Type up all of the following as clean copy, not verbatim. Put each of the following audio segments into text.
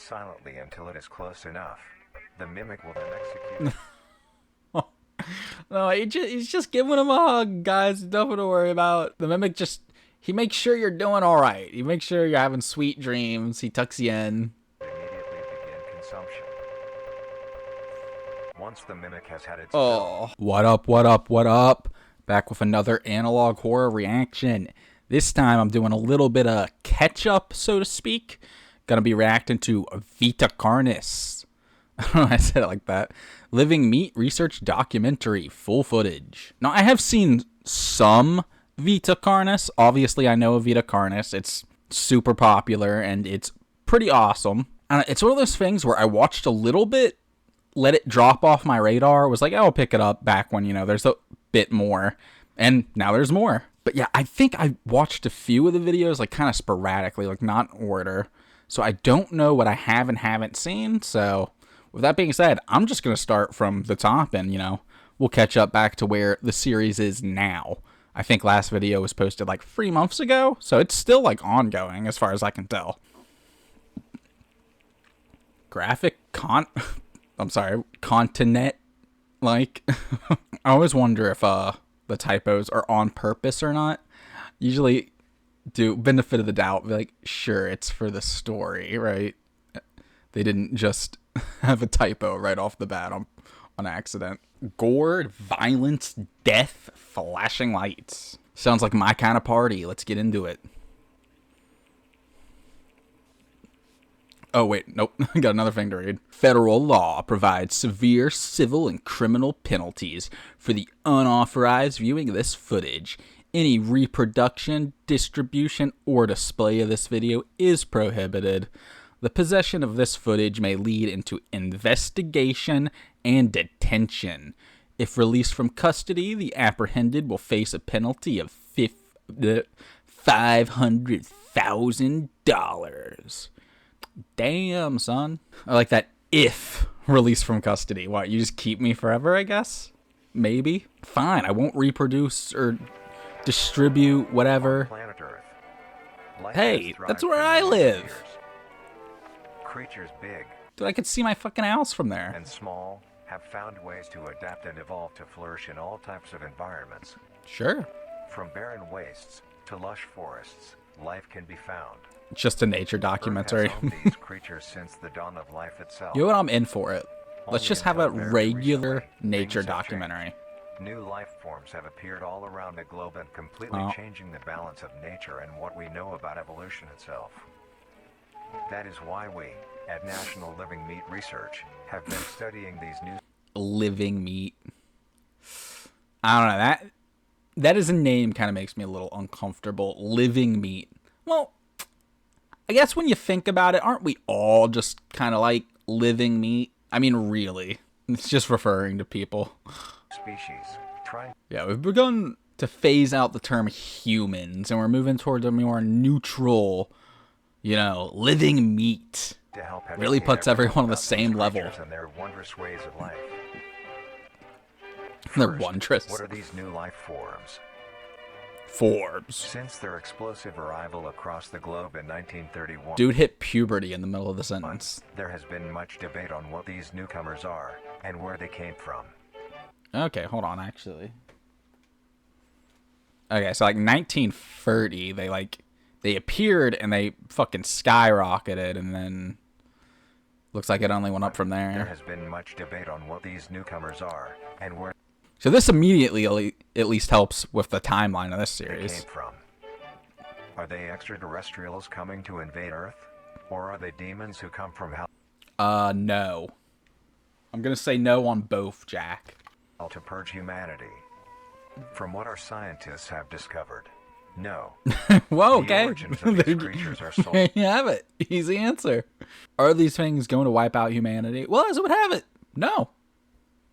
silently until it is close enough. The mimic will then execute. No, he's just giving him a hug, guys. Nothing to worry about. The mimic he makes sure you're doing all right. He makes sure you're having sweet dreams. He tucks you in. Immediately begin consumption. Once the mimic has had its Oh, what up, what up, what up? Back with another analog horror reaction. This time I'm doing a little bit of catch-up, so to speak. Gonna be reacting to Vita Carnis. I don't know why I said it like that. Living Meat Research Documentary, full footage. Now, I have seen some Vita Carnis. Obviously, I know of Vita Carnis. It's super popular, and it's pretty awesome. And it's one of those things where I watched a little bit, let it drop off my radar. Was like, oh, I'll pick it up back when, there's a bit more. And now there's more. But yeah, I think I watched a few of the videos, like, kind of sporadically, like, not in order. So I don't know what I have and haven't seen, so with that being said, I'm just going to start from the top and, we'll catch up back to where the series is now. I think last video was posted like 3 months ago, so it's still like ongoing as far as I can tell. Continent, like, I always wonder if the typos are on purpose or not. Usually do benefit of the doubt, be like, sure, it's for the story, right? They didn't just have a typo right off the bat on accident. Gore, violence, death, flashing lights. Sounds like my kind of party. Let's get into it. Oh, wait, nope. Got another thing to read. Federal law provides severe civil and criminal penalties for the unauthorized viewing of this footage. Any reproduction, distribution, or display of this video is prohibited. The possession of this footage may lead into investigation and detention. If released from custody, the apprehended will face a penalty of $500,000. Damn, son. I like that. If released from custody. What, you just keep me forever, I guess? Maybe? Fine, I won't reproduce or distribute whatever. Planet Earth. Hey, that's where I live. Creatures big Dude, I could see my fucking house from there. and small have found ways to adapt and evolve to flourish in all types of environments. Sure. From barren wastes to lush forests, life can be found. It's just a nature documentary. Earth has owned these creatures since the dawn of life itself. You know what? I'm in for it. Let's Only just have a until very regular recently, nature things have documentary. changed. New life forms have appeared all around the globe and completely Oh. changing the balance of nature and what we know about evolution itself. That is why we, at National Living Meat Research, have been studying these new Living meat. I don't know. That as a name kind of makes me a little uncomfortable. Living meat. Well, I guess when you think about it, aren't we all just kind of like living meat? I mean, really. It's just referring to people. species trying. Yeah, we've begun to phase out the term humans, and we're moving towards a more neutral, living meat. To help Really educate puts everyone on the about these same level. creatures and their wondrous ways of life. They're First, wondrous. What are these new life forms? Forbes. Since their explosive arrival across the globe in 1931, Dude hit puberty in the middle of the sentence. there has been much debate on what these newcomers are and where they came from. Okay, hold on, actually. Okay, so like 1930, they appeared and they fucking skyrocketed, and then looks like it only went up from There there. has been much debate on what these newcomers are and where So this immediately at least helps with the timeline of this they series. came from. Are they extraterrestrials coming to invade Earth? Or are they demons who come from hell No. I'm gonna say no on both, Jack. to purge humanity? From what our scientists have discovered, no. Whoa, The okay. origins of these creatures are sold. There you have it. Easy answer. Are these things going to wipe out humanity? Well, as it would have it, no.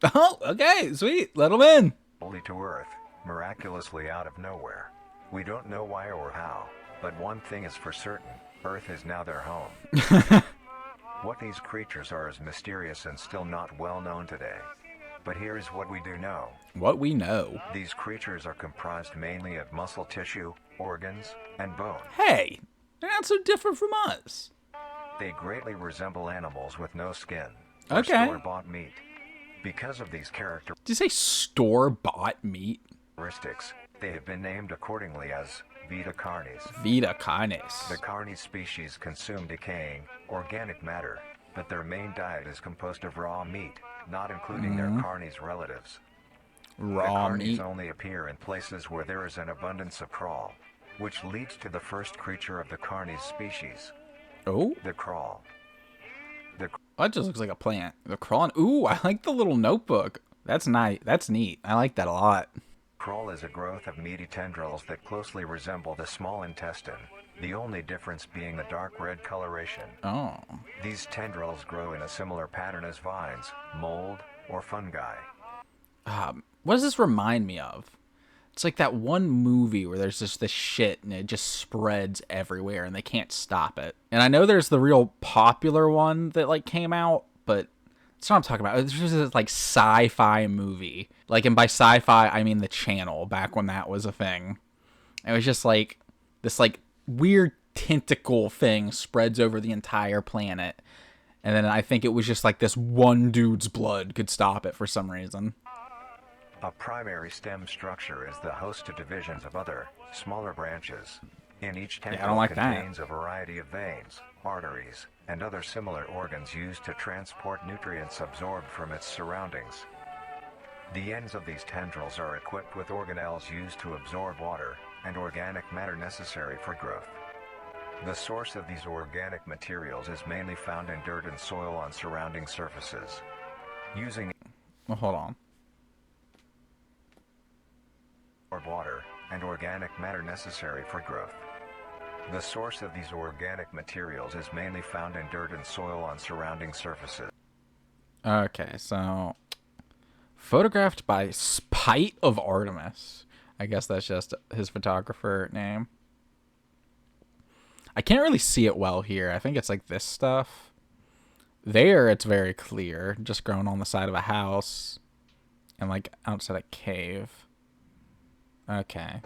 Oh, okay, sweet. Let them in. Only to Earth, miraculously out of nowhere. We don't know why or how, but one thing is for certain, Earth is now their home. What these creatures are is mysterious and still not well known today. But here is what we do know. What we know. These creatures are comprised mainly of muscle tissue, organs, and bone. Hey, they're not so different from us. They greatly resemble animals with no skin or Okay. store-bought meat. Because of these Did you say store-bought meat? characteristics, they have been named accordingly as Vita Carnis. Vita The Carnis. Carnis species consume decaying, organic matter, but their main diet is composed of raw meat, not including their Carnis relatives. The Raw Carnis meat. only appear in places where there is an abundance of crawl, which leads to the first creature of the Carnis species, Oh, the crawl. The that just looks like a plant. The crawling. Ooh, I like the little notebook. That's nice. That's neat. I like that a lot. crawl is a growth of meaty tendrils that closely resemble the small intestine, the only difference being the dark red coloration. Oh. These tendrils grow in a similar pattern as vines, mold, or fungi. What does this remind me of? It's like that one movie where there's just this shit and it just spreads everywhere and they can't stop it. And I know there's the real popular one that like came out, but that's what I'm talking about. There's just this like sci-fi movie. Like, and by sci-fi, I mean the channel back when that was a thing. It was just like this like weird tentacle thing spreads over the entire planet. And then I think it was just like this one dude's blood could stop it for some reason. A primary stem structure is the host to divisions of other, smaller branches. In each I don't tendril like that. contains a variety of veins, arteries, and other similar organs used to transport nutrients absorbed from its surroundings. The ends of these tendrils are equipped with organelles used to absorb water and organic matter necessary for growth. The source of these organic materials is mainly found in dirt and soil on surrounding surfaces. Using Well, hold on. water and organic matter necessary for growth. The source of these organic materials is mainly found in dirt and soil on surrounding surfaces. Okay, so photographed by Spite of Artemis. I guess that's just his photographer name. I can't really see it well here. I think it's like this stuff. There, it's very clear. Just growing on the side of a house and like outside a cave. Okay.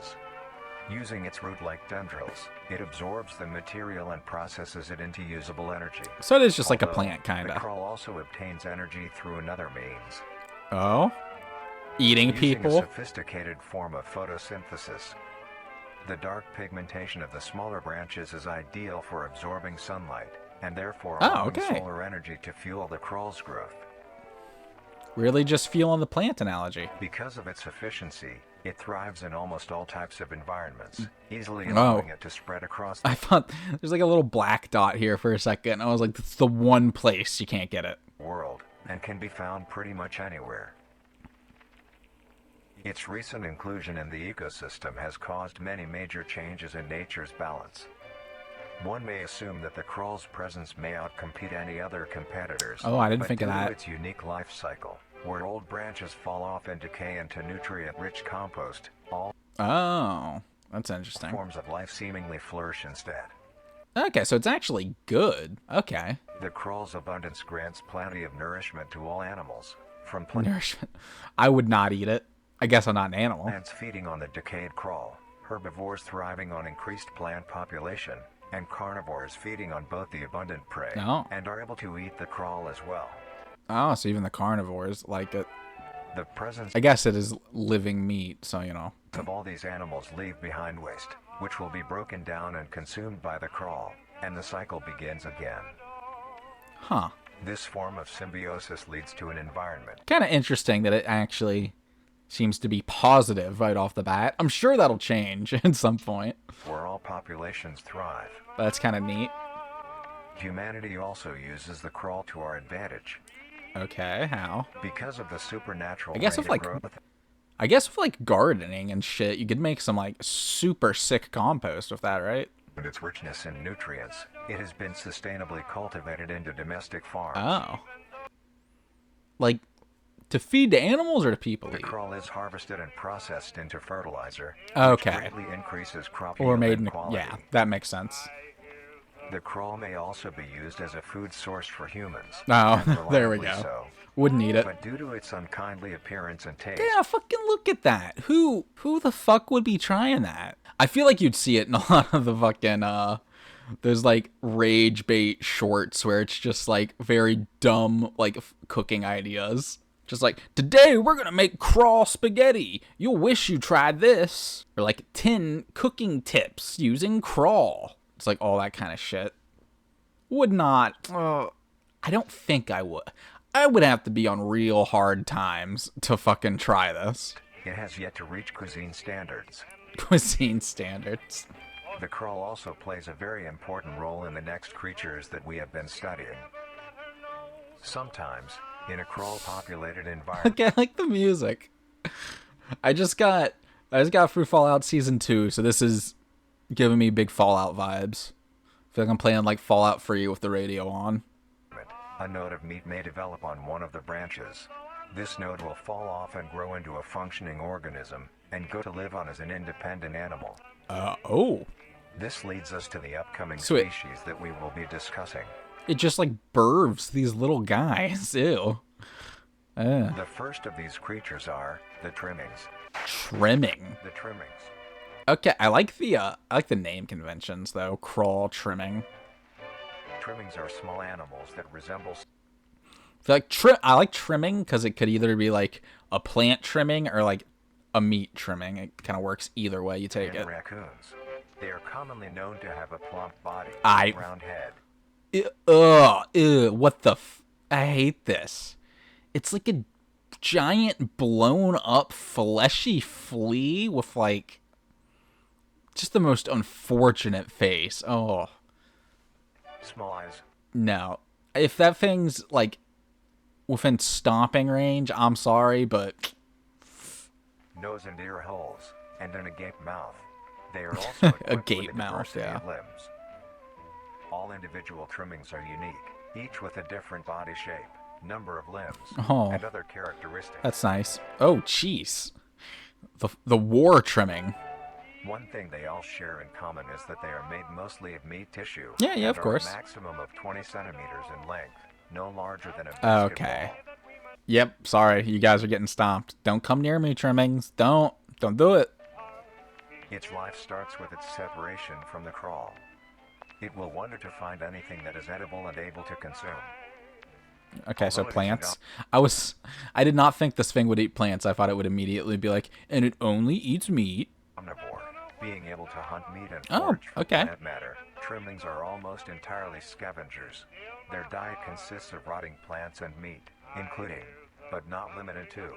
Using its root-like tendrils, it absorbs the material and processes it into usable energy. So it is just like a Although, plant, The kind of. crawl also obtains energy through another means. Oh? Eating Using a people? sophisticated form of photosynthesis. The dark pigmentation of the smaller branches is ideal for absorbing sunlight, and therefore allowing okay. solar energy to fuel the crawl's growth. Really just feeling the plant analogy. Because of its efficiency, it thrives in almost all types of environments, easily allowing it to spread across I the thought there's like a little black dot here for a second. I was like, that's the one place you can't get it. world, and can be found pretty much anywhere. Its recent inclusion in the ecosystem has caused many major changes in nature's balance. One may assume that the crawl's presence may outcompete any other competitors. Oh, I didn't but think of due to that. its unique life cycle, where old branches fall off and decay into nutrient-rich compost, all Oh, that's interesting. forms of life seemingly flourish instead. Okay, so it's actually good. Okay. The crawl's abundance grants plenty of nourishment to all animals, from plants Nourishment. I would not eat it. I guess I'm not an animal. feeding on the decayed crawl, herbivores thriving on increased plant population, and carnivores feeding on both the abundant prey Oh. and are able to eat the crawl as well. Oh, so even the carnivores like it. The presence I guess it is living meat, so you know. of all these animals leave behind waste, which will be broken down and consumed by the crawl, and the cycle begins again. Huh. This form of symbiosis leads to an environment Kind of interesting that it actually seems to be positive right off the bat. I'm sure that'll change at some point. where all populations thrive. That's kind of neat. Humanity also uses the crawl to our advantage. Okay, how? Because of the supernatural I guess rate with, of like, growth I guess with like gardening and shit, you could make some like super sick compost with that, right? and its richness in nutrients, it has been sustainably cultivated into domestic farms. Oh. Like to feed to animals or to people The eat? crawl is harvested and processed into fertilizer, Okay. which greatly increases crop Or yield made and in quality. yeah, that makes sense. The crawl may also be used as a food source for humans. Oh, and there we reliably go. so. Wouldn't eat it. But due to its unkindly appearance and taste, Yeah, fucking look at that. Who the fuck would be trying that? I feel like you'd see it in a lot of the fucking those like rage bait shorts where it's just like very dumb like cooking ideas. Just like, today we're gonna make crawl spaghetti. You'll wish you tried this. Or like 10 cooking tips using crawl. It's like all that kind of shit. Would not. I don't think I would. I would have to be on real hard times to fucking try this. It has yet to reach cuisine standards. Cuisine standards. The crawl also plays a very important role in the next creatures that we have been studying. Sometimes, in a crawl-populated environment... Okay, I like the music. I just got through Fallout Season 2, so this is giving me big Fallout vibes. I feel like I'm playing like Fallout 3 with the radio on. A node of meat may develop on one of the branches. This node will fall off and grow into a functioning organism, and go to live on as an independent animal. Oh. This leads us to the upcoming So species that we will be discussing. It just like births these little guys. Ew. The first of these creatures are the trimmings. Trimming. The trimmings. Okay, I like the name conventions though. Crawl, trimming. Trimmings are small animals that resemble... I like trimming because it could either be like a plant trimming or like a meat trimming. It kind of works either way you take it. Raccoons. They are commonly known to have a plump body I- and a round head. Ew, what the I hate this. It's like a giant blown up fleshy flea with like just the most unfortunate face. Oh. Small eyes. No. If that thing's like within stomping range, I'm sorry, but Nose and ear holes, and an agape mouth. They are also equipped Agape with a mouth, diversity yeah. of limbs. All individual trimmings are unique, each with a different body shape, number of limbs, Oh. and other characteristics. that's nice. Oh, jeez. The war trimming. One thing they all share in common is that they are made mostly of meat tissue. Yeah, and of are course. A maximum of 20 centimeters in length, no larger than a basketball. Okay. Yep, sorry. You guys are getting stomped. Don't come near me, trimmings. Don't do it. Its life starts with its separation from the crawl. It will wonder to find anything that is edible and able to consume. Okay, so Although it is plants. I did not think this thing would eat plants. I thought it would immediately be like, and it only eats meat. Omnivore, being able to hunt meat and Oh, forage for okay. plant matter. Trimmings are almost entirely scavengers. Their diet consists of rotting plants and meat, including, but not limited to,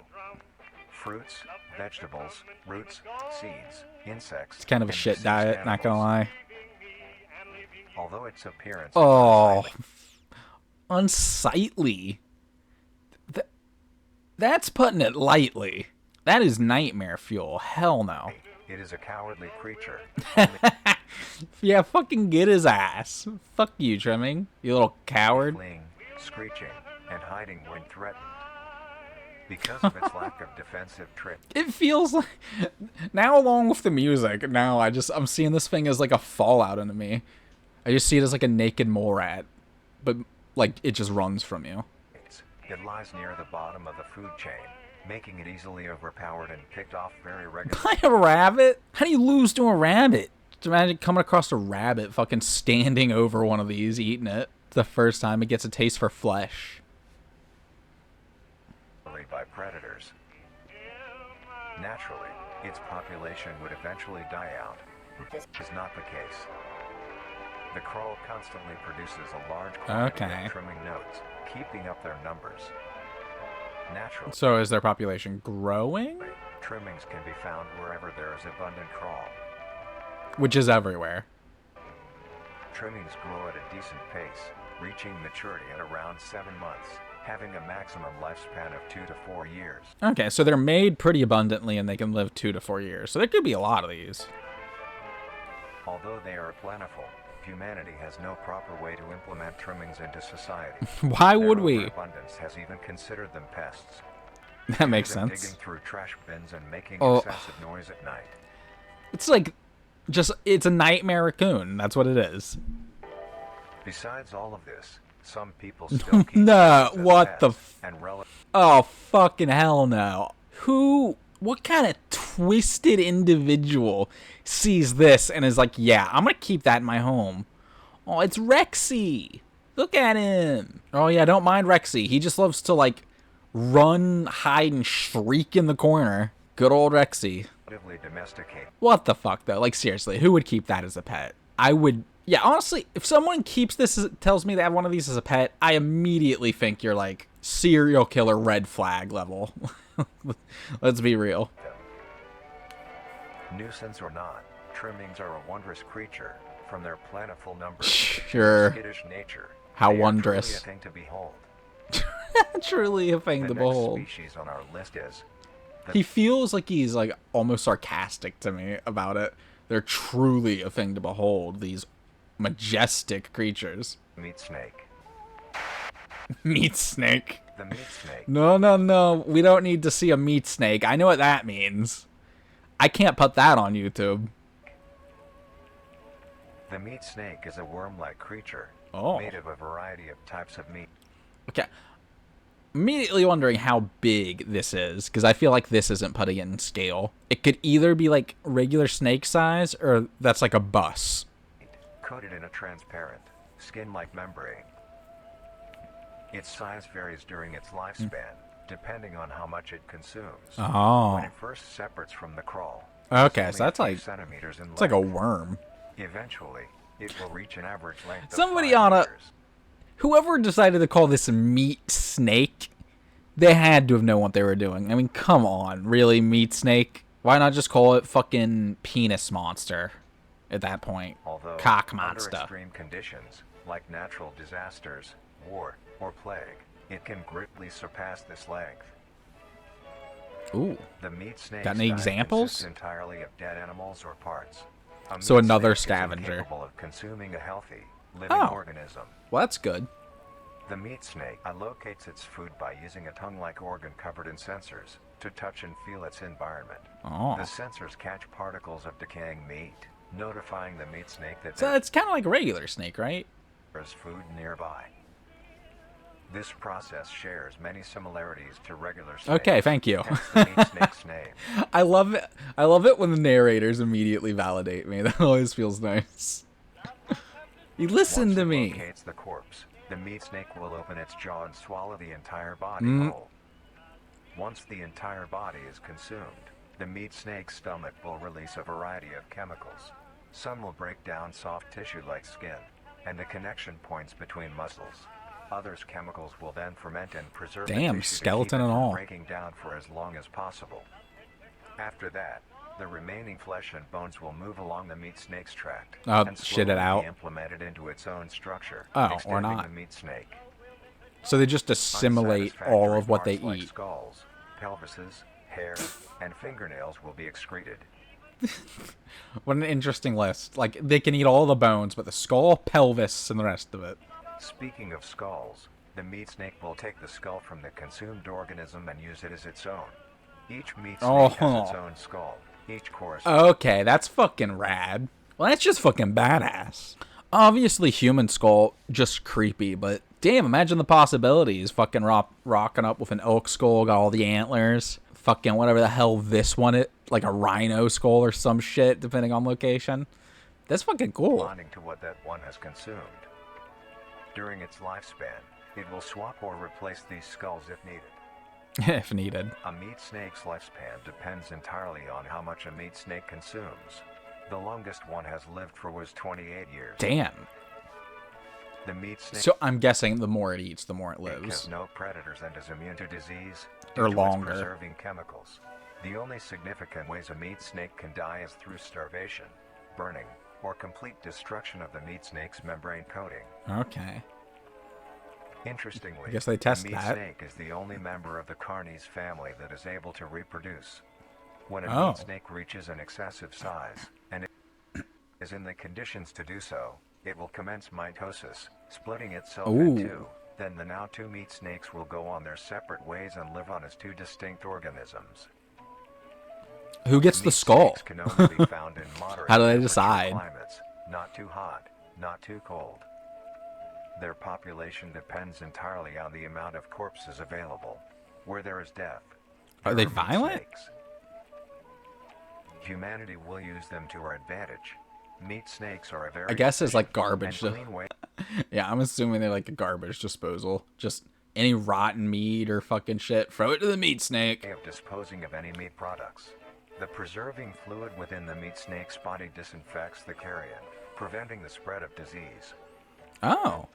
fruits, vegetables, roots, seeds, insects. It's kind of a and shit deceased diet, not gonna animals. lie. Although its appearance is Oh, unsightly, unsightly. That's putting it lightly. That is nightmare fuel. Hell no. it is a cowardly creature. Yeah, fucking get his ass. Fuck you, trimming. You little coward. Fleeing, screeching, and hiding when threatened. Because of its lack of defensive trait, It feels like now, along with the music, now I'm seeing this thing as like a Fallout into me. I just see it as like a naked mole rat, but like it just runs from you. it lies near the bottom of the food chain, making it easily overpowered and picked off very regularly. By a rabbit? How do you lose to a rabbit? Just imagine coming across a rabbit, fucking standing over one of these, eating it. It's the first time it gets a taste for flesh. By predators. Naturally, its population would eventually die out. This is not the case. The crawl constantly produces a large quantity Okay. of trimming nodes, keeping up their numbers. Naturally, So is their population growing? trimmings can be found wherever there is abundant crawl. Which is everywhere. Trimmings grow at a decent pace, reaching maturity at around 7 months, having a maximum lifespan of 2 to 4 years. Okay, so they're made pretty abundantly and they can live 2 to 4 years. So there could be a lot of these. Although they are plentiful, humanity has no proper way to implement trimmings into society. Why would Their we? overabundance has even considered them pests. That makes Them sense. Digging through trash bins and making Oh. excessive noise at night. It's like, it's a nightmare raccoon. That's what it is. Besides all of this, some people still keep No, trimmings as what the pets and Oh, fucking hell no. What kind of twisted individual sees this and is like, yeah, I'm gonna keep that in my home? Oh, it's Rexy. Look at him. Oh, yeah, don't mind Rexy. He just loves to, like, run, hide, and shriek in the corner. Good old Rexy. Domesticate. What the fuck, though? Like, seriously, who would keep that as a pet? I would... Yeah, honestly, if someone keeps this, tells me they have one of these as a pet, I immediately think you're, like, serial killer red flag level. Let's be real. Nuisance or not, trimmings are a wondrous creature. From their plentiful numbers, Sure. skittish nature, How they are wondrous. truly a thing to behold. Truly a thing The to next behold. species on our list is He feels like he's, like, almost sarcastic to me about it. They're truly a thing to behold, these majestic creatures. meat snake. Meat snake. The meat snake. No. We don't need to see a meat snake. I know what that means. I can't put that on YouTube. The meat snake is a worm-like creature Oh. made of a variety of types of meat. Okay. Immediately wondering how big this is, because I feel like this isn't putting it in scale. It could either be like regular snake size, or that's like a bus. Coated in a transparent, skin-like membrane. Its size varies during its lifespan, depending on how much it consumes. Oh. When it first separates from the crawl, Okay, it's so that's only a like... few centimeters in It's like a length. worm. Eventually, it will reach an average length Somebody of 5 oughta- meters. Whoever decided to call this a meat snake, they had to have known what they were doing. I mean, come on. Really, meat snake? Why not just call it fucking penis monster at that point? Although, Cock under monster. extreme conditions, like natural disasters, war, or plague, it can greatly surpass this length. Ooh. The meat snake's Got any diet examples? consists entirely of dead animals or parts. A So meat another snake is scavenger. incapable of consuming a healthy, living Oh. organism. Well, that's good. The meat snake allocates its food by using a tongue-like organ covered in sensors to touch and feel its environment. Oh. The sensors catch particles of decaying meat, notifying the meat snake that So it's kind of like a regular snake, right? there is food nearby. This process shares many similarities to regular snakes. Okay, thank you. Hence the meat snake's name. I love it. I love it when the narrators immediately validate me. That always feels nice. You listen Once to it me. locates the corpse, the meat snake will open its jaw and swallow the entire body Mm. whole. Once the entire body is consumed, the meat snake's stomach will release a variety of chemicals. Some will break down soft tissue like skin and the connection points between muscles. Others chemicals will then ferment and preserve the Damn, tissue to skeleton keep it and from all. breaking down for as long as possible. After that, the remaining flesh and bones will move along the meat snake's tract and Shit it slowly out. be implemented into its own structure, Oh, or extending not. the meat snake. So they just assimilate all of what they Unsatisfactory parts eat. like skulls, pelvises, hair, and fingernails will be excreted. What an interesting list. Like, they can eat all the bones, but the skull, pelvis, and the rest of it. Speaking of skulls, the meat snake will take the skull from the consumed organism and use it as its own. Each meat snake has its own skull. Each corresponds. Okay, that's fucking rad. Well, that's just fucking badass. Obviously, human skull, just creepy, but damn, imagine the possibilities. Fucking rocking up with an elk skull, got all the antlers. Fucking whatever the hell this one is, like a rhino skull or some shit, depending on location. That's fucking cool. Responding to what that one has consumed. During its lifespan, it will swap or replace these skulls if needed. If needed. A meat snake's lifespan depends entirely on how much a meat snake consumes. The longest one has lived for was 28 years. Damn. The meat snake So I'm guessing the more it eats, the more it has lives. no predators and is immune to disease Or due to longer. its preserving chemicals. The only significant ways a meat snake can die is through starvation, burning, or complete destruction of the meat snake's membrane coating. Okay. Interestingly, I guess they test the meat that. snake is the only member of the Carnis family that is able to reproduce. When a Oh. meat snake reaches an excessive size, and it is in the conditions to do so, it will commence mitosis, splitting itself in Ooh. two. Then the now two meat snakes will go on their separate ways and live on as two distinct organisms. Who gets the Meat skull? snakes can only be found in moderate How do they temperature decide? climates, not too hot, not too cold. Their population depends entirely on the amount of corpses available. Where there is death, Are there they meat violent? snakes. Humanity will use them to our advantage. Meat snakes are a very I guess it's like efficient garbage. and clean way Yeah, I'm assuming they're like a garbage disposal. Just any rotten meat or fucking shit, throw it to the meat snake. of disposing of any meat products. The preserving fluid within the meat snake's body disinfects the carrion, preventing the spread of disease. Oh.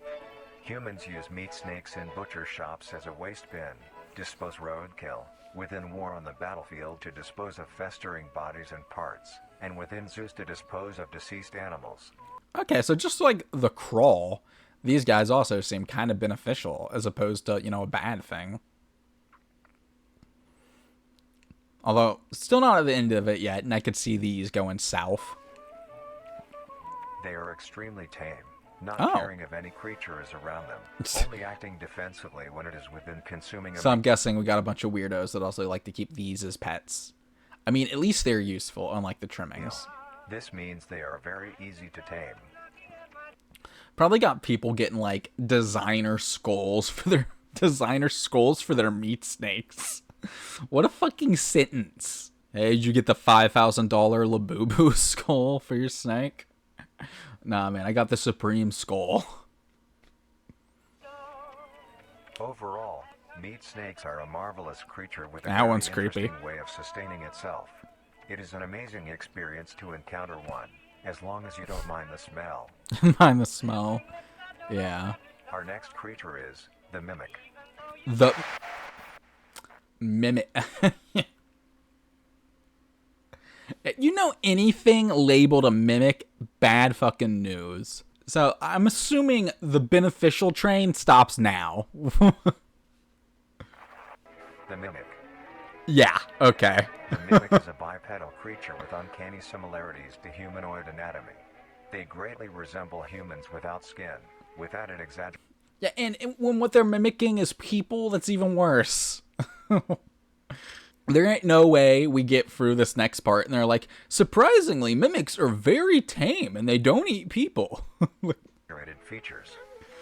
Humans use meat snakes in butcher shops as a waste bin, dispose roadkill, within war on the battlefield to dispose of festering bodies and parts, and within zoos to dispose of deceased animals. Okay, so just like the crawl, these guys also seem kind of beneficial as opposed to, a bad thing. Although, still not at the end of it yet, and I could see these going south. They are extremely tame, not Oh. caring if any creature is around them, only acting defensively when it is within consuming a So I'm guessing we got a bunch of weirdos that also like to keep these as pets. I mean, at least they're useful, unlike the trimmings. This means they are very easy to tame. Probably got people getting like designer skulls for their meat snakes. What a fucking sentence. Hey, did you get the $5,000 Labubu skull for your snake? Nah, man, I got the Supreme skull. Overall, meat snakes are a marvelous creature with a That very one's creepy. interesting way of sustaining itself. It is an amazing experience to encounter one, as long as you don't mind the smell. Mind the smell. Yeah. Our next creature is the mimic. The mimic. Anything labeled a mimic, bad fucking news. So I'm assuming the beneficial train stops now. The mimic. Yeah, okay. The mimic is a bipedal creature with uncanny similarities to humanoid anatomy. They greatly resemble humans without skin, with added exaggeration. Yeah, and when what they're mimicking is people, that's even worse. There ain't no way we get through this next part and they're like, surprisingly, mimics are very tame and they don't eat people. Features.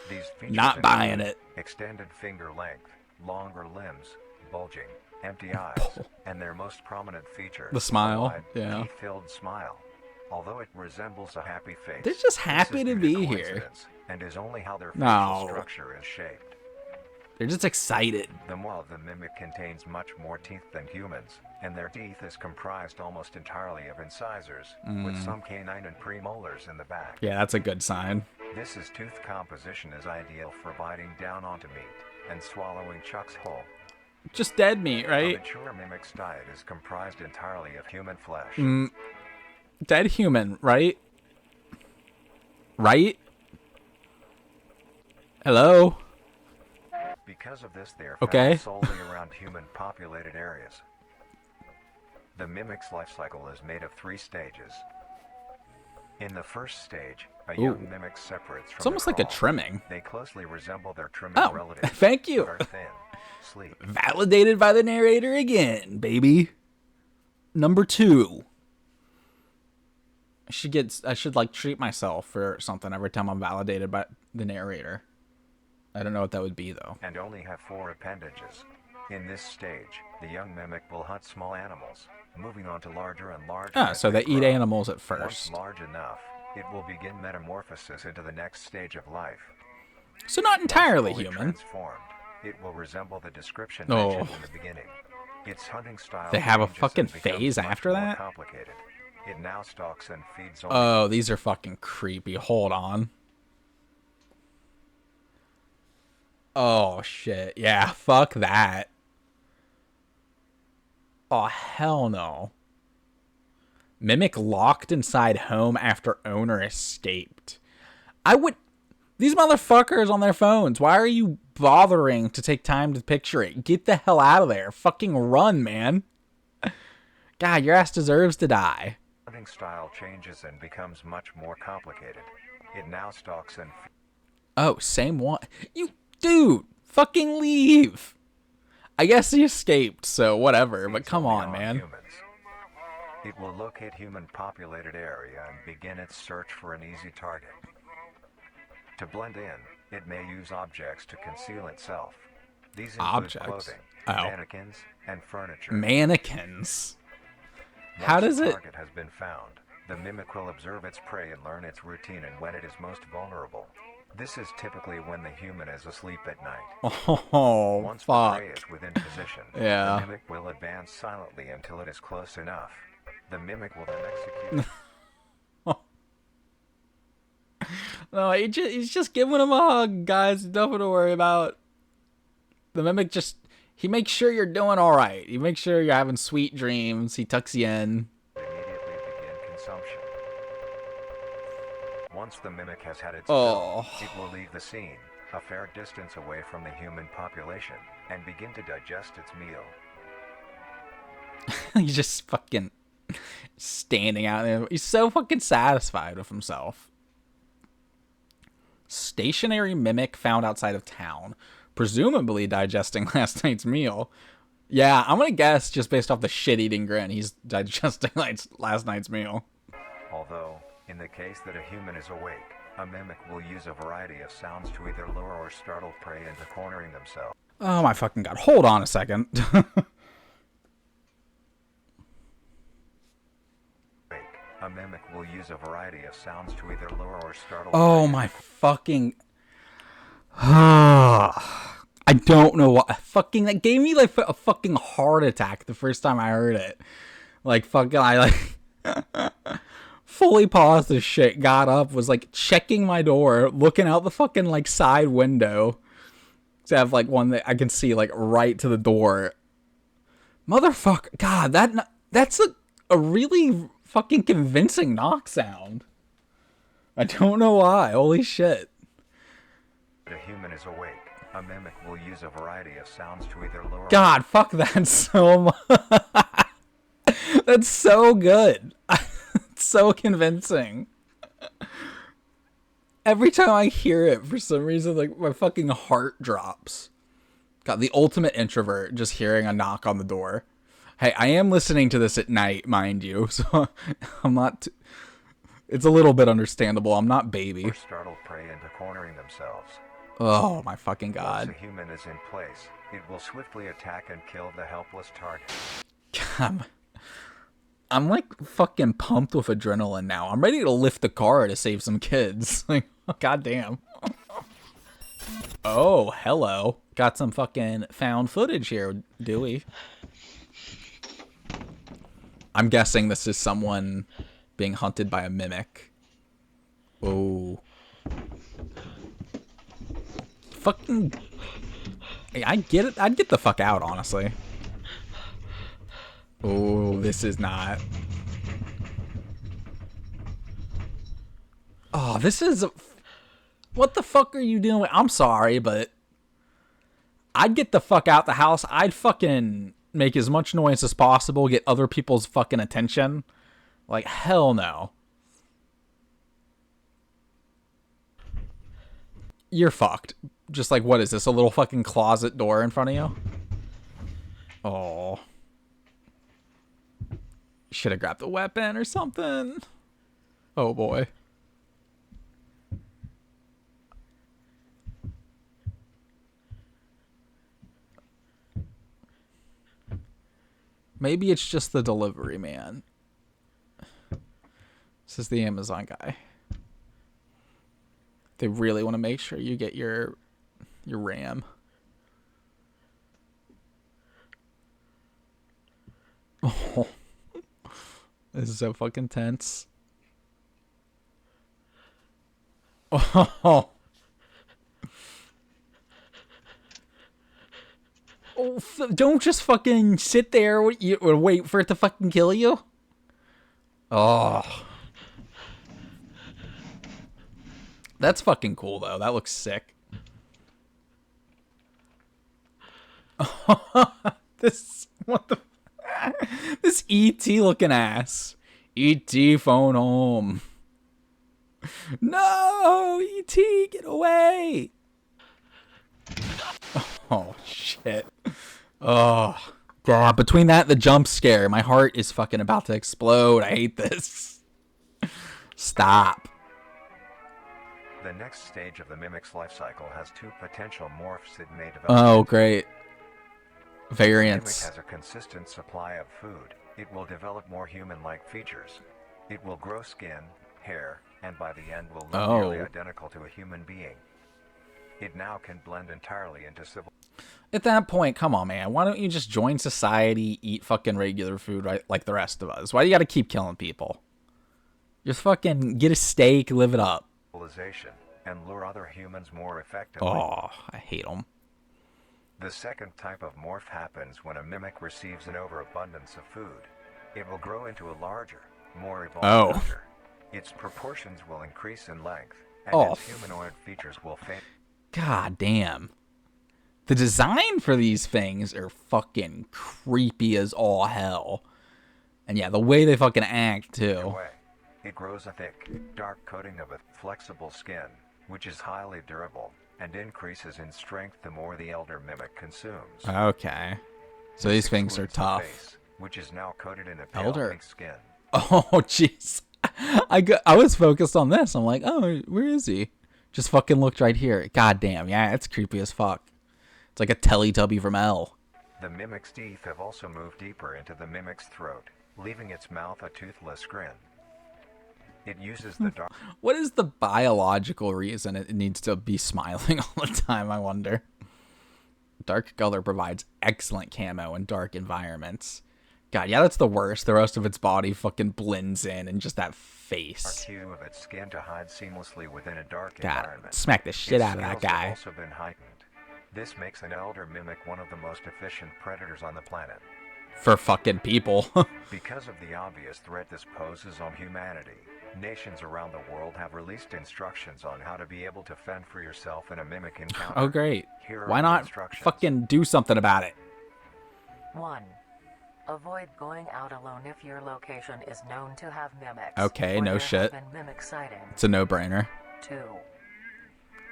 These features Not buying include it. extended finger length, longer limbs, bulging, empty eyes, and their most prominent feature, The smile, a wide, yeah. teeth-filled smile. Although it resembles a happy face, They're just happy this is to due be here. coincidence, and is only how their facial No. structure is shaped. They're just excited. The maw of the mimic contains much more teeth than humans, and their teeth is comprised almost entirely of incisors, with some canine and premolars in the back. Yeah, that's a good sign. This tooth composition is ideal for biting down onto meat and swallowing chunks whole. Just dead meat, A right? mature mimic's diet is comprised entirely of human flesh. Dead human, right? Right? Hello? Because of this, they are Okay. found solely around human-populated areas. The mimic's life cycle is made of 3 stages. In the first stage, a young mimic separates from It's almost like a trimming. They closely resemble their trimming Oh, relatives. thank you. But are thin, sleek. Validated by the narrator again, baby. Number 2. I should like treat myself for something every time I'm validated by the narrator. I don't know what that would be though. And only have 4 appendages. In this stage, the young mimic will hunt small animals, moving on to larger and larger. Ah, as so they eat grow. animals at Once first. large enough, it will begin metamorphosis into the next stage of life. So not entirely Fully human. transformed, it will resemble the description Oh. mentioned in the beginning. Its hunting style They have a changes fucking and becomes phase much after more that? complicated. It now stalks and feeds only Oh, these are fucking creepy. Hold on. Oh shit. Yeah, fuck that. Oh hell no. Mimic locked inside home after owner escaped. These motherfuckers on their phones. Why are you bothering to take time to picture it? Get the hell out of there. Fucking run, man. God, your ass deserves to die. hunting style changes and becomes much more complicated. It now stalks and Oh, same one. Dude, fucking leave. I guess he escaped, so whatever, but feeds come only on, man. humans. It will locate human-populated area and begin its search for an easy target. To blend in, it may use objects to conceal itself. These include Objects? clothing, Oh. mannequins, and furniture. Mannequins. Once How the does it... target has been found, The mimic will observe its prey and learn its routine and when it is most vulnerable. This is typically when the human is asleep at night. Oh, Once the fuck. prey is within position, Yeah. the mimic will advance silently until it is close enough. The mimic will then execute. No, he's just giving him a hug, guys. Nothing to worry about. The mimic he makes sure you're doing all right. He makes sure you're having sweet dreams. He tucks you in. Immediately begin consumption. Once the mimic has had its Oh. fill, it will leave the scene, a fair distance away from the human population, and begin to digest its meal. He's just fucking standing out there. He's so fucking satisfied with himself. Stationary mimic found outside of town, presumably digesting last night's meal. Yeah, I'm gonna guess just based off the shit-eating grin, he's digesting last night's meal. Although, in the case that a human is awake, a mimic will use a variety of sounds to either lure or startle prey into cornering themselves. Oh my fucking god. Hold on a second. A mimic will use a variety of sounds to either lure or startle. Oh my fucking. I don't know what. Fucking. That gave me like a fucking heart attack the first time I heard it. Like fucking. I like. Fully paused this shit, got up, was like checking my door, looking out the fucking like side window. To have like one that I can see like right to the door. Motherfucker. God, that's a really fucking convincing knock sound. I don't know why. Holy shit. A human is awake. A mimic will use a variety of sounds to either lure. God, fuck that so much. That's so good. It's so convincing. Every time I hear it, for some reason, like my fucking heart drops. God, the ultimate introvert, just hearing a knock on the door. Hey, I am listening to this at night, mind you, so I'm not. It's a little bit understandable. I'm not baby. Or startled prey into cornering themselves. Oh my fucking god. Once a human is in place, it will swiftly attack and kill the helpless target. God, I'm like fucking pumped with adrenaline now. I'm ready to lift the car to save some kids. Like, goddamn. Oh, hello. Got some fucking found footage here, Dewey. I'm guessing this is someone being hunted by a mimic. Oh. Fucking. Hey, I get it. I'd get the fuck out, honestly. Oh, this is not. Oh, this is. What the fuck are you doing? I'm sorry, but I'd get the fuck out the house. I'd fucking make as much noise as possible, get other people's fucking attention. Like, hell no. You're fucked. Just like, what is this? A little fucking closet door in front of you? Oh. Should have grabbed the weapon or something. Oh boy. Maybe it's just the delivery man. This is the Amazon guy. They really want to make sure you get your RAM. Oh. This is so fucking tense. Oh. Oh, don't just fucking sit there or wait for it to fucking kill you. Oh. That's fucking cool, though. That looks sick. What the... This E.T. looking ass. E.T. phone home. No! E.T. get away! Oh, shit. Oh, God. Between that and the jump scare, my heart is fucking about to explode. I hate this. Stop. The next stage of the mimic's life cycle has two potential morphs it may develop. Oh, great. If the mimic Variants. has a consistent supply of food, it will develop more human-like features. It will grow skin, hair, and by the end will look Oh. nearly identical to a human being. It now can blend entirely into civil. At that point, come on, man. Why don't you just join society, eat fucking regular food, right, like the rest of us? Why do you gotta keep killing people? Just fucking get a steak, live it up. Civilization and lure other humans more effectively. Oh, I hate them. The second type of morph happens when a mimic receives an overabundance of food. It will grow into a larger, more evolved creature. Its proportions will increase in length, and its humanoid features will fade. God damn. The design for these things are fucking creepy as all hell. And yeah, the way they fucking act, too. Away. It grows a thick, dark coating of a flexible skin, which is highly durable, and increases in strength the more the elder mimic consumes. Okay. So these things are tough. Face, which is now coated in a pale pink skin. Oh, jeez. I was focused on this. I'm like, oh, where is he? Just fucking looked right here. God damn, yeah, it's creepy as fuck. It's like a Teletubby from L. The mimic's teeth have also moved deeper into the mimic's throat, leaving its mouth a toothless grin. It uses the dark... What is the biological reason it needs to be smiling all the time, I wonder? Dark color provides excellent camo in dark environments. God, yeah, that's the worst. The rest of its body fucking blends in, and just that face. hue of its skin to hide seamlessly within a dark God, environment. smack the shit out of that guy. Its scales have also been heightened. This makes an elder mimic one of the most efficient predators on the planet. For fucking people. Because of the obvious threat this poses on humanity, nations around the world have released instructions on how to be able to fend for yourself in a mimic encounter. Oh, great. Here are Why the not instructions. fucking do something about it? 1. Avoid going out alone if your location is known to have mimics. Okay, or no there shit. have been mimic sightings. It's a no-brainer. 2.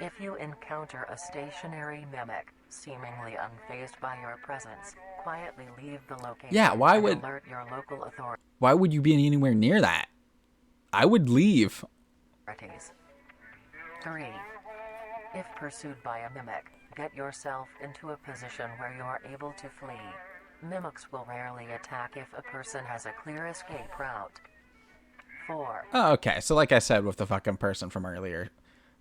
If you encounter a stationary mimic, seemingly unfazed by your presence, quietly leave the location Yeah, why and would... alert your local authorities. Why would you be anywhere near that? I would leave. 3. If pursued by a mimic, get yourself into a position where you are able to flee. Mimics will rarely attack if a person has a clear escape route. 4. Oh, okay, so like I said with the fucking person from earlier,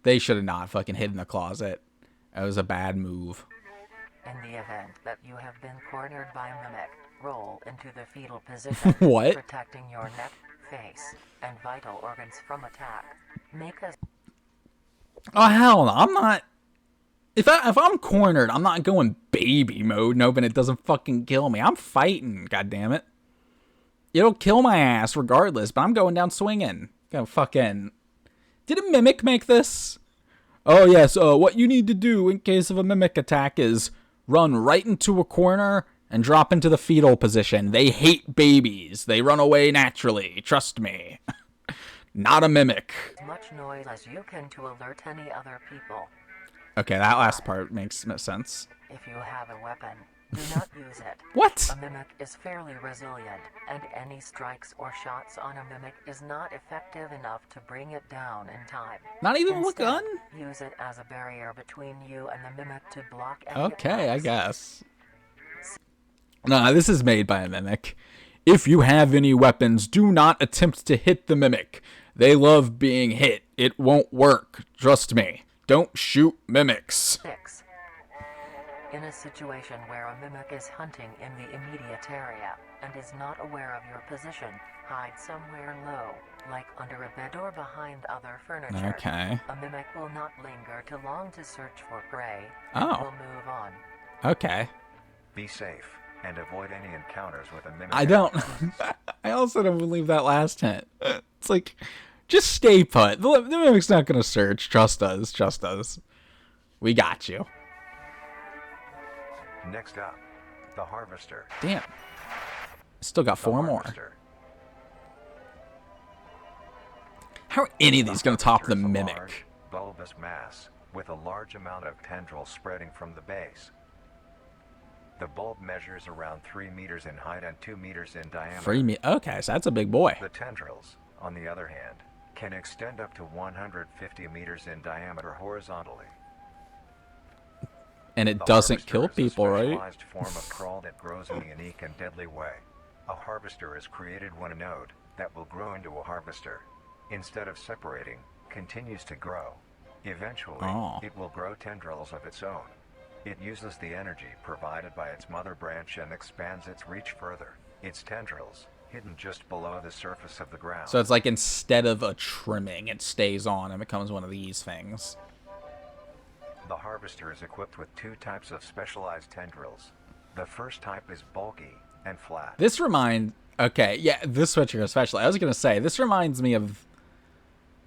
they should have not fucking hid in the closet. That was a bad move. In the event that you have been cornered by a mimic, roll into the fetal position, What? protecting your neck, face, and vital organs from attack. Make a... Oh, hell no, I'm not... If I'm cornered, I'm not going baby mode and hoping it doesn't fucking kill me. I'm fighting, goddammit. It'll kill my ass regardless, but I'm going down swinging. Gonna fucking... Did a mimic make this? Oh, yes, what you need to do in case of a mimic attack is run right into a corner and drop into the fetal position. They hate babies. They run away naturally. Trust me. Not a mimic. as much noise as you can to alert any other people. Okay, that last part makes sense. If you have a weapon, do not use it. What? A mimic is fairly resilient, and any strikes or shots on a mimic is not effective enough to bring it down in time. Not even with a Instead, gun? use it as a barrier between you and the mimic to block any Okay, I attacks. guess. Nah, this is made by a mimic. If you have any weapons, do not attempt to hit the mimic. They love being hit. It won't work. Trust me. Don't shoot mimics. 6. In a situation where a mimic is hunting in the immediate area and is not aware of your position, hide somewhere low, like under a bed or behind other furniture. Okay. A mimic will not linger too long to search for prey. Oh. Will move on. Okay. Be safe and avoid any encounters with a mimic. I don't... I also don't believe that last hint. It's like, just stay put. The mimic's not gonna search. Trust us. Trust us. We got you. Next up, the harvester. Damn. Still got 4 more. Harvester. How are any of these gonna top the Harvester is a mimic? large, bulbous mass with a large amount of tendrils spreading from the base. The bulb measures around 3 meters in height and 2 meters in diameter. Okay, so that's a big boy. The tendrils, on the other hand, can extend up to 150 meters in diameter horizontally. And it The doesn't harvester kill is a people, right? specialized form of crawl that grows in a unique and deadly way. A harvester is created when a node, that will grow into a harvester. Instead of separating, continues to grow. Eventually, it will grow tendrils of its own. It uses the energy provided by its mother branch and expands its reach further. Its tendrils, hidden just below the surface of the ground. So it's like instead of a trimming, it stays on and becomes one of these things. The harvester is equipped with two types of specialized tendrils. The first type is bulky and flat. This reminds... Okay, yeah, this switcher especially. I was going to say, this reminds me of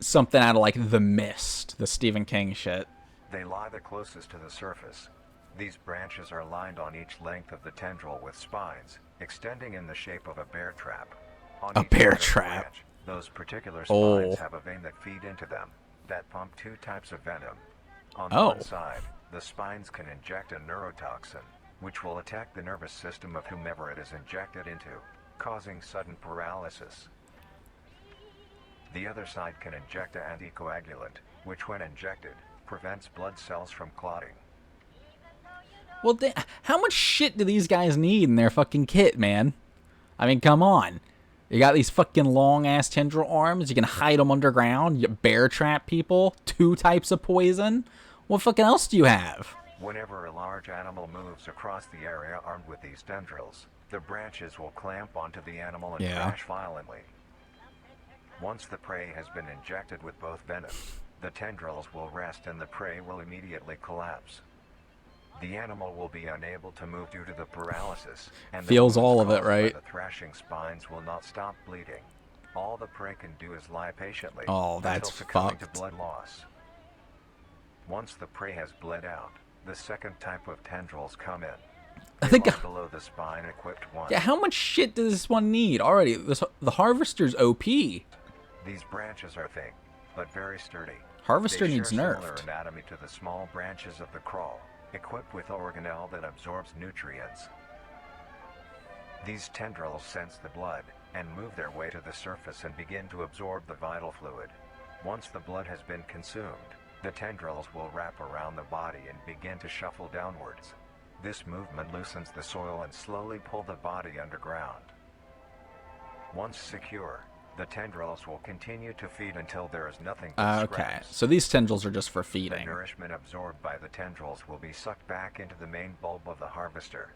something out of, like, The Mist, the Stephen King shit. They lie the closest to the surface. These branches are lined on each length of the tendril with spines, extending in the shape of a bear trap. On A each bear side of the trap. branch, those particular spines have a vein that feed into them, that pump two types of venom. On one side, the spines can inject a neurotoxin, which will attack the nervous system of whomever it is injected into, causing sudden paralysis. The other side can inject an anticoagulant, which when injected, prevents blood cells from clotting. Well, how much shit do these guys need in their fucking kit, man? I mean, come on. You got these fucking long-ass tendril arms. You can hide them underground. You bear trap people. Two types of poison. What fucking else do you have? Whenever a large animal moves across the area armed with these tendrils, the branches will clamp onto the animal and crash violently. Once the prey has been injected with both venoms, the tendrils will rest and the prey will immediately collapse. The animal will be unable to move due to the paralysis, and feels all of it, right? The thrashing spines will not stop bleeding. All the prey can do is lie patiently that's until succumbing fucked. to blood loss. Once the prey has bled out, the second type of tendrils come in. I think below the spine equipped one. Yeah, how much shit does this one need already? The harvester's OP. These branches are thick, but very sturdy. Harvester They needs share nerfed. similar anatomy to the small branches of the crawl, equipped with organelle that absorbs nutrients. These tendrils sense the blood and move their way to the surface and begin to absorb the vital fluid. Once the blood has been consumed, the tendrils will wrap around the body and begin to shuffle downwards. This movement loosens the soil and slowly pull the body underground. Once secure, the tendrils will continue to feed until there is nothing but Okay, scraps. so these tendrils are just for The feeding. nourishment absorbed by the tendrils will be sucked back into the main bulb of the harvester.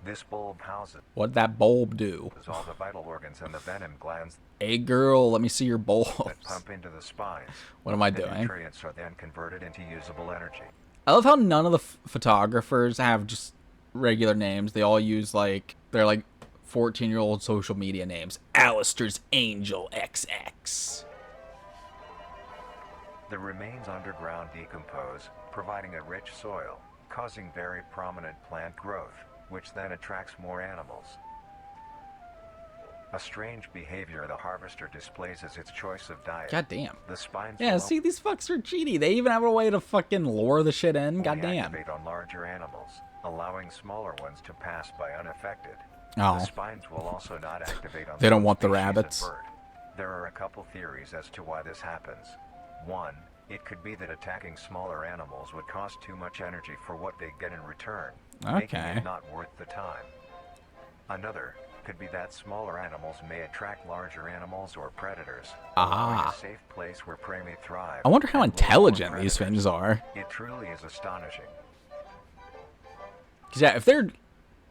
This bulb houses What'd that bulb do? all the vital organs and the venom glands Hey girl, let me see your that bulbs. pump into the spines. What am I The doing? nutrients are then converted into usable energy. I love how none of the photographers have just regular names. They all use they're like 14-year-old social media names. Alistair's Angel XX. The remains underground decompose, providing a rich soil, causing very prominent plant growth, which then attracts more animals. A strange behavior the harvester displays is its choice of diet. God damn. The spines Yeah, will see, these fucks are cheaty. They even have a way to fucking lure the shit in. only God damn. activate on larger animals, allowing smaller ones to pass by unaffected. Oh. The spines will also not activate on They don't some want the species of rabbits. bird. There are a couple theories as to why this happens. One, it could be that attacking smaller animals would cost too much energy for what they get in return, making Okay. it not worth the time. Another could be that smaller animals may attract larger animals or predators, allowing a safe place where prey may thrive. I wonder how and lure more intelligent these predators. things are. It truly is astonishing. 'Cause yeah,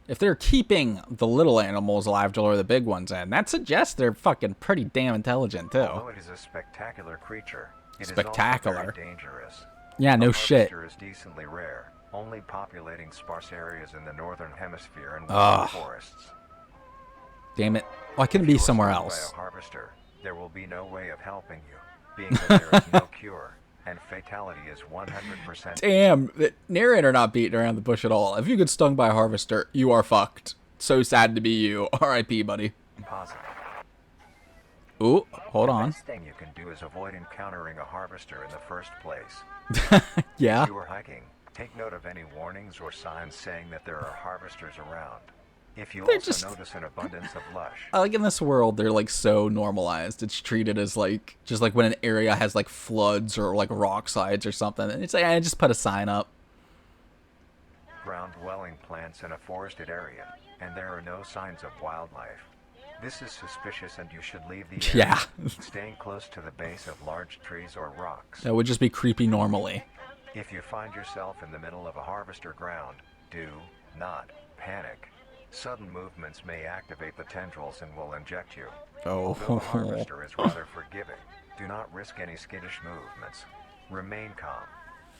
if they're keeping the little animals alive to lure the big ones in, that suggests they're fucking pretty damn intelligent Although too. it is a spectacular creature, it Spectacular. is also very dangerous. Yeah, no The shit. harvester is decently rare, only populating sparse areas in the northern hemisphere and Ugh. western forests. Damn it. Why couldn't it If be you are somewhere stung else? By a harvester, there will be no way of helping you, being that there is no cure, and fatality is 100%. Damn, the narrator not beating around the bush at all. If you get stung by a harvester, you are fucked. So sad to be you. R.I.P., buddy. Positive. Ooh, hold The on. best thing you can do is avoid encountering a harvester in the first place. Yeah. If you are hiking, take note of any warnings or signs saying that there are harvesters around. If you They're also just- notice an abundance of lush, Like in this world, they're like so normalized. It's treated as like just like when an area has like floods or like rock slides or something. And it's like, I just put a sign up. ground-dwelling plants in a forested area, and there are no signs of wildlife. This is suspicious and you should leave the Yeah. area, staying close to the base of large trees or rocks. That would just be creepy normally. If you find yourself in the middle of a harvester ground, do not panic. Sudden movements may activate the tendrils and will inject you. Oh. Although the harvester is rather forgiving, do not risk any skittish movements. Remain calm.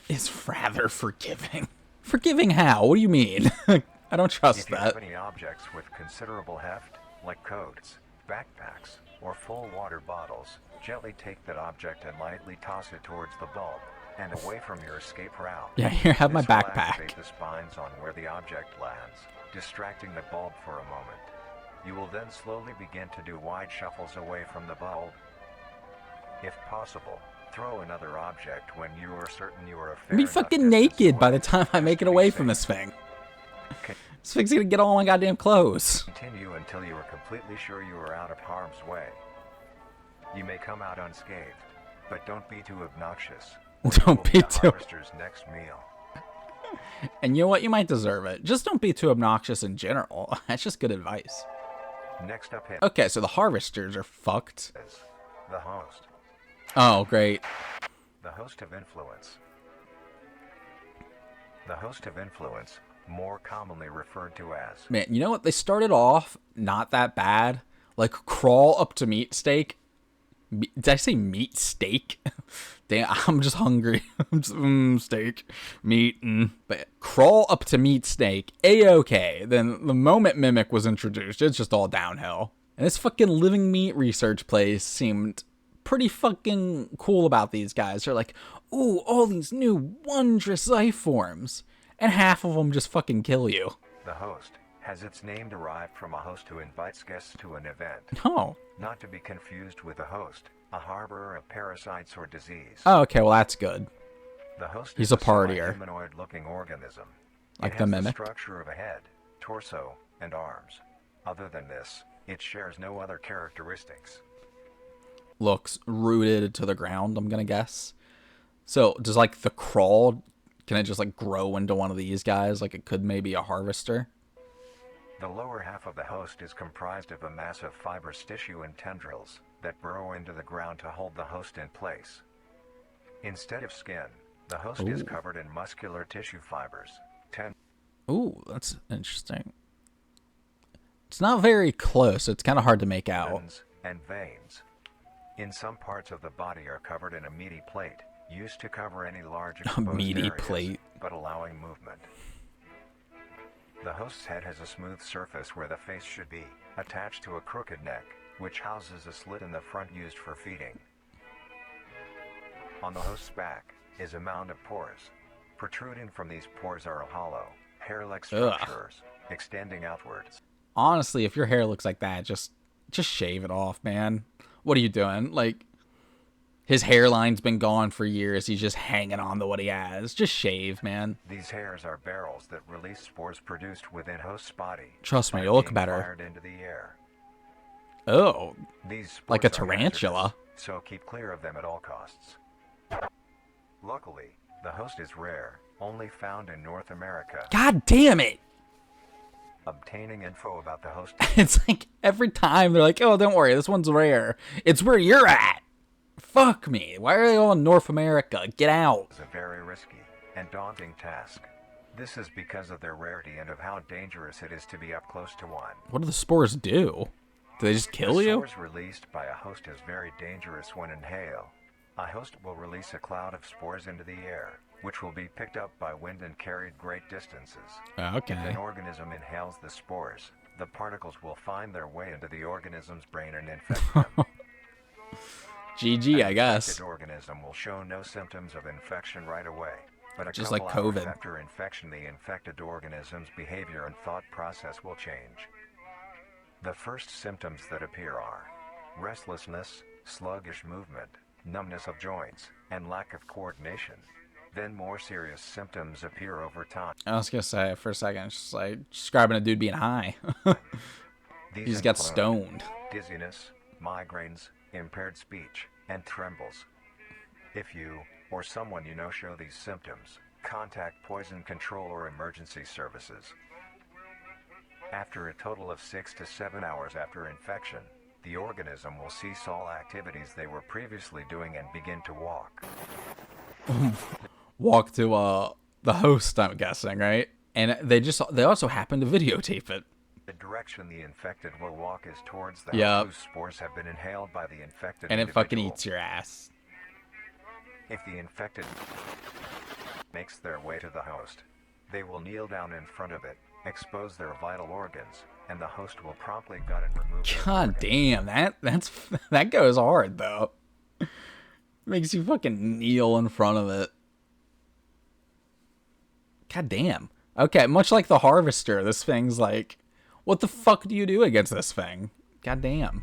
It's rather forgiving. Forgiving how? What do you mean? I don't trust If you that. have any objects with considerable heft, like coats, backpacks, or full water bottles, gently take that object and lightly toss it towards the bulb and away from your escape route. Yeah, here, have my This will backpack. activate the spines on where the object lands, distracting the bulb for a moment. You will then slowly begin to do wide shuffles away from the bulb. If possible, throw another object when you are certain you are a fair I'll be enough fucking distance naked by away, the time I just make to it be away from safe. this thing. This thing's gonna get all my goddamn clothes. Continue until you are completely sure you are out of harm's way. You may come out unscathed, but don't be too obnoxious. or you Don't will be the too- harvester's next meal. And you know what? You might deserve it. Just don't be too obnoxious in general. That's just good advice. Next up Okay, so the harvesters are fucked. is the host. Oh, great. The host of influence. The host of influence, more commonly referred to as. Man, you know what? They started off not that bad. Like, crawl up to meat steak. Did I say meat steak? Damn, I'm just hungry. I'm just, steak, meat, But crawl up to meat steak, A-okay. Then the moment Mimic was introduced, it's just all downhill. And this fucking living meat research place seemed pretty fucking cool about these guys. They're like, ooh, all these new wondrous life forms. And half of them just fucking kill you. The host has its name derived from a host who invites guests to an event. Oh. Not to be confused with a host, a harborer of parasites or disease. Oh, okay, well that's good. The host He's is a partier. semi-humanoid-looking organism. Like it the has Mimic? the structure of a head, torso, and arms. Other than this, it shares no other characteristics. Looks rooted to the ground, I'm gonna guess. So, does like the crawl, can it just like grow into one of these guys? Like it could maybe a harvester? The lower half of the host is comprised of a mass of fibrous tissue and tendrils that burrow into the ground to hold the host in place. Instead of skin, the host is Ooh. covered in muscular tissue fibers, Ooh, that's interesting. It's not very close. It's kind of hard to make out. tendons, and veins. In some parts of the body are covered in a meaty plate, used to cover any large exposed meaty areas, plate. but allowing movement. The host's head has a smooth surface where the face should be, attached to a crooked neck, which houses a slit in the front used for feeding. On the host's back is a mound of pores. Protruding from these pores are hollow, hair-like structures, extending outwards. Honestly, if your hair looks like that, just shave it off, man. What are you doing? Like, his hairline's been gone for years. He's just hanging on to what he has. Just shave, man. These hairs are barrels that release spores produced within host's body. Trust me, by you'll look being better. Fired into the air. Oh, These spores like a are tarantula. hazardous, so keep clear of them at all costs. Luckily, the host is rare, only found in North America. God damn it. Obtaining info about the host It's like every time they're like, oh, don't worry, this one's rare. It's where you're at. Fuck me. Why are they all in North America? Get out. is a very risky and daunting task. This is because of their rarity and of how dangerous it is to be up close to one. What do the spores do? Do they just kill The you? spores released by a host is very dangerous when inhaled. A host will release a cloud of spores into the air, which will be picked up by wind and carried great distances. If Okay. an organism inhales the spores, the particles will find their way into the organism's brain and infect them. GG, I An guess. infected organism will show no symptoms of infection right away, but a Just couple like hours COVID. after infection, the infected organism's behavior and thought process will change. The first symptoms that appear are restlessness, sluggish movement, numbness of joints, and lack of coordination. Then more serious symptoms appear over time. I was gonna say for a second, it's just like describing a dude being high. These He just got include stoned. dizziness, migraines, impaired speech, and trembles. If you or someone you know show these symptoms, contact poison control or emergency services. After a total of 6 to 7 hours after infection, the organism will cease all activities they were previously doing and begin to walk. Walk to the host, I'm guessing, right? And they also happen to videotape it. The direction the infected will walk is towards the Yep. host whose spores have been inhaled by the infected And it individual. fucking eats your ass. If the infected makes their way to the host, they will kneel down in front of it, expose their vital organs, and the host will promptly gut and remove those God organs. damn, that goes hard though. Makes you fucking kneel in front of it. God damn. Okay, much like the harvester, this thing's like, what the fuck do you do against this thing? God damn.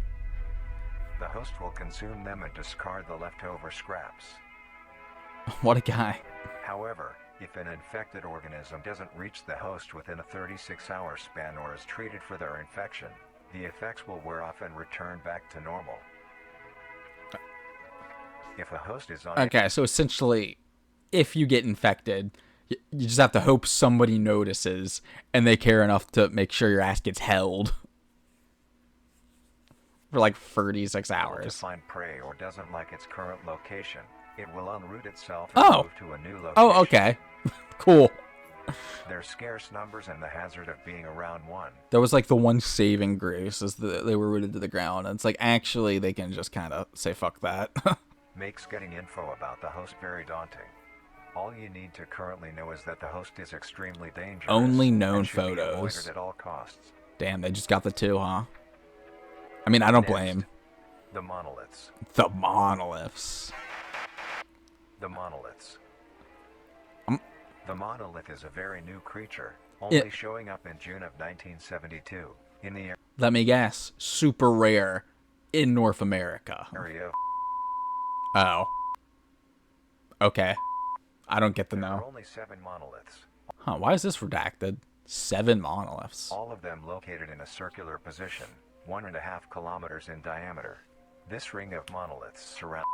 The host will consume them and discard the leftover scraps. What a guy. However, if an infected organism doesn't reach the host within a 36-hour span or is treated for their infection, the effects will wear off and return back to normal. If a host is unable Okay, so essentially, if you get infected, you just have to hope somebody notices and they care enough to make sure your ass gets held for like 36 to hours. find prey or doesn't like its current location, it will unroot itself Oh. and move to a new location. Oh, okay. Cool. Their scarce numbers and the hazard of being around one. That was like the one saving grace is that they were rooted to the ground. And it's like, actually, they can just kind of say, fuck that. Makes getting info about the host very daunting. All you need to currently know is that the host is extremely dangerous. Only known and should be photos. avoided at all costs. Damn, they just got the two, huh? I mean, I don't Next, blame. The monoliths. The monoliths. The monoliths. Um, The monolith is a very new creature, only Yeah. showing up in June of 1972 in the Let me guess. Super rare in North America. area of Oh. Okay. I don't get the There are no. only 7 monoliths, Huh, why is this redacted? 7 monoliths. all of them located in a circular position, 1.5 kilometers in diameter. This ring of monoliths surrounds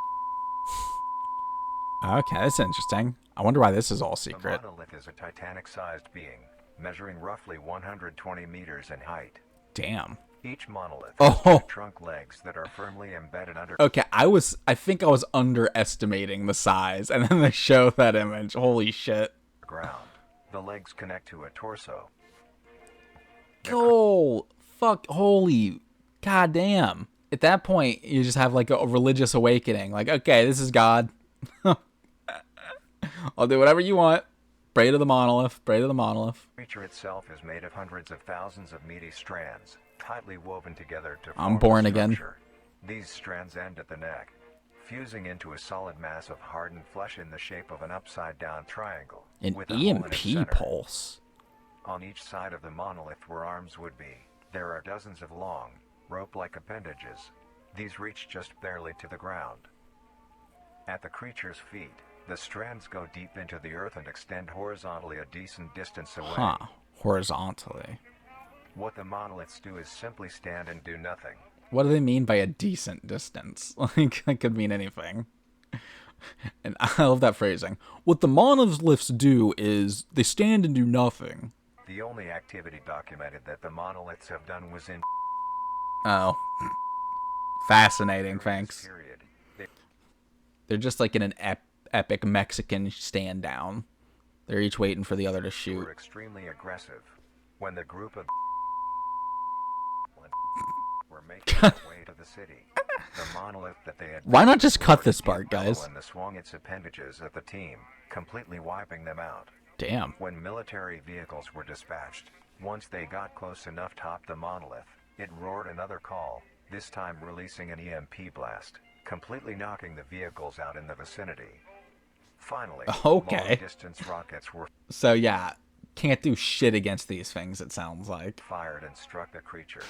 Okay, that's interesting. I wonder why this is all the secret. monolith is a Titanic-sized being, measuring roughly 120 meters in height. Damn. Each monolith Oh. has 2 trunk legs that are firmly embedded under Okay, I think I was underestimating the size, and then they show that image. Holy shit. the ground. The legs connect to a torso. Oh, fuck, holy, goddamn. At that point, you just have like a religious awakening. Like, okay, this is God. I'll do whatever you want. Pray to the monolith. Pray to the monolith. The creature itself is made of hundreds of thousands of meaty strands, tightly woven together to I'm form born a again. structure. These strands end at the neck, fusing into a solid mass of hardened flesh in the shape of an upside-down triangle. An with a hole in its EMP center. pulse. On each side of the monolith where arms would be, there are dozens of long, rope-like appendages. These reach just barely to the ground. At the creature's feet, the strands go deep into the earth and extend horizontally a decent distance away. Huh. Horizontally. What the monoliths do is simply stand and do nothing. What do they mean by a decent distance? Like, that could mean anything. And I love that phrasing. What the monoliths do is they stand and do nothing. The only activity documented that the monoliths have done was in Oh. Fascinating, this thanks. period. They They're just like in an epic Mexican stand down. They're each waiting for the other to shoot. were extremely aggressive. When the group of were making their way to the city, the monolith that they had Why not just cut roared this deep part, bellow guys? and swung its appendages at the team, completely wiping them out. Damn. When military vehicles were dispatched, once they got close enough to top the monolith, it roared another call, this time releasing an EMP blast, completely knocking the vehicles out in the vicinity. Finally, Okay. long-distance rockets were So yeah, can't do shit against these things, it sounds like. fired and struck the creature.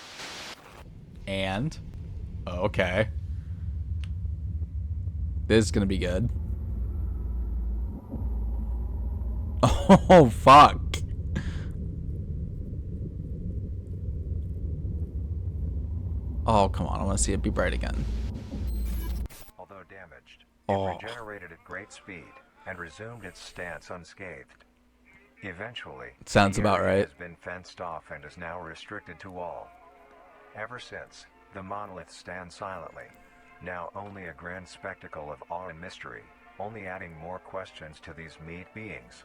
And okay. This is gonna be good. Oh fuck. Oh come on, I wanna see it be bright again. Although damaged, Oh. it regenerated at great speed and resumed its stance unscathed. Eventually, Sounds the about area right. has been fenced off and is now restricted to all. Ever since, the monolith stands silently, now only a grand spectacle of awe and mystery, only adding more questions to these meat beings.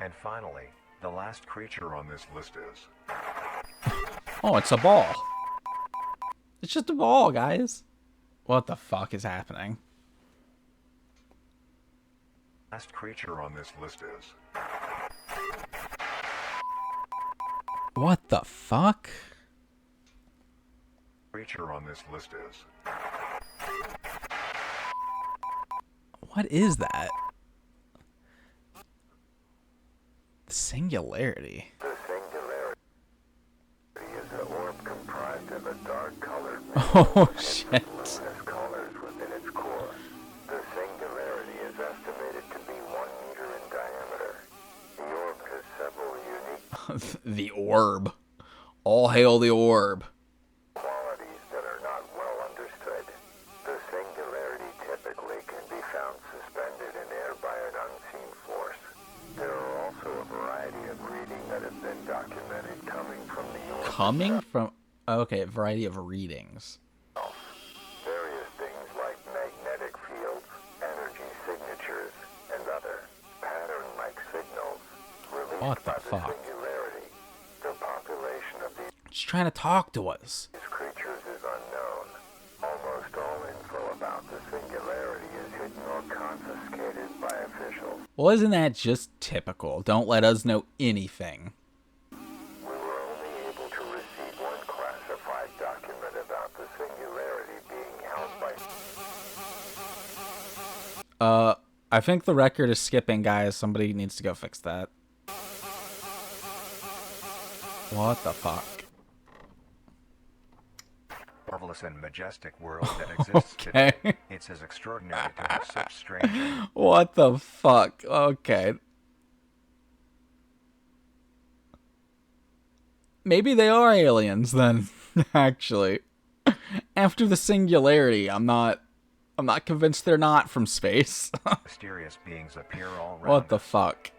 And finally, the last creature on this list is... Oh, it's a ball. It's just a ball, guys. What the fuck is happening? Last creature on this list is... What the fuck? Creature on this list is... What is that? The singularity. The singularity is an orb comprised of a dark-colored Oh shit. luminous colors within its core. The singularity is estimated to be 1 meter in diameter. The orb has several unique The orb. All hail the orb. qualities that are not well understood. The singularity typically can be found suspended in air by an unseen force. There are also a variety of reading that have been documented coming from the orb. Coming from... Okay, a variety of readings. Various things like magnetic fields, energy signatures, and other pattern-like signals released What the by fuck? the singularity. The population of these Just trying to talk to us. creatures is unknown. Almost all info about the singularity is hidden or confiscated by officials. Well, isn't that just typical? Don't let us know anything. We were only able to receive one classified document about the singularity being held by... I think the record is skipping, guys. Somebody needs to go fix that. What the fuck? marvelous and majestic world that exists Okay. today. It's as extraordinary to have such strange and What the fuck? Okay. Maybe they are aliens then, actually. After the singularity, I'm not convinced they're not from space. mysterious beings appear all around What the us. fuck?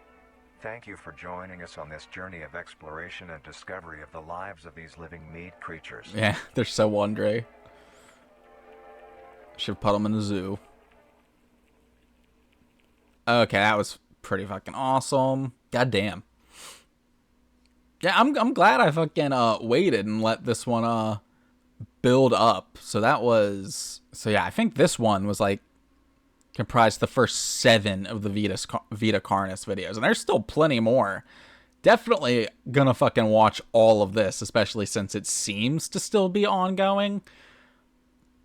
Thank you for joining us on this journey of exploration and discovery of the lives of these living meat creatures. Yeah, they're so wondry. Should put them in the zoo. Okay, that was pretty fucking awesome. God damn. Yeah, I'm glad I fucking waited and let this one build up. So yeah, I think this one was like comprised the first 7 of the Vita Carnis videos, and there's still plenty more. Definitely gonna fucking watch all of this, especially since it seems to still be ongoing.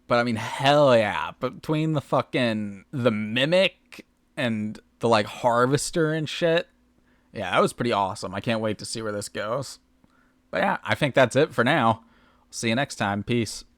But I mean, hell yeah, between the mimic and the like harvester and shit, yeah, that was pretty awesome. I can't wait to see where this goes. But yeah, I think that's it for now. See you next time. Peace.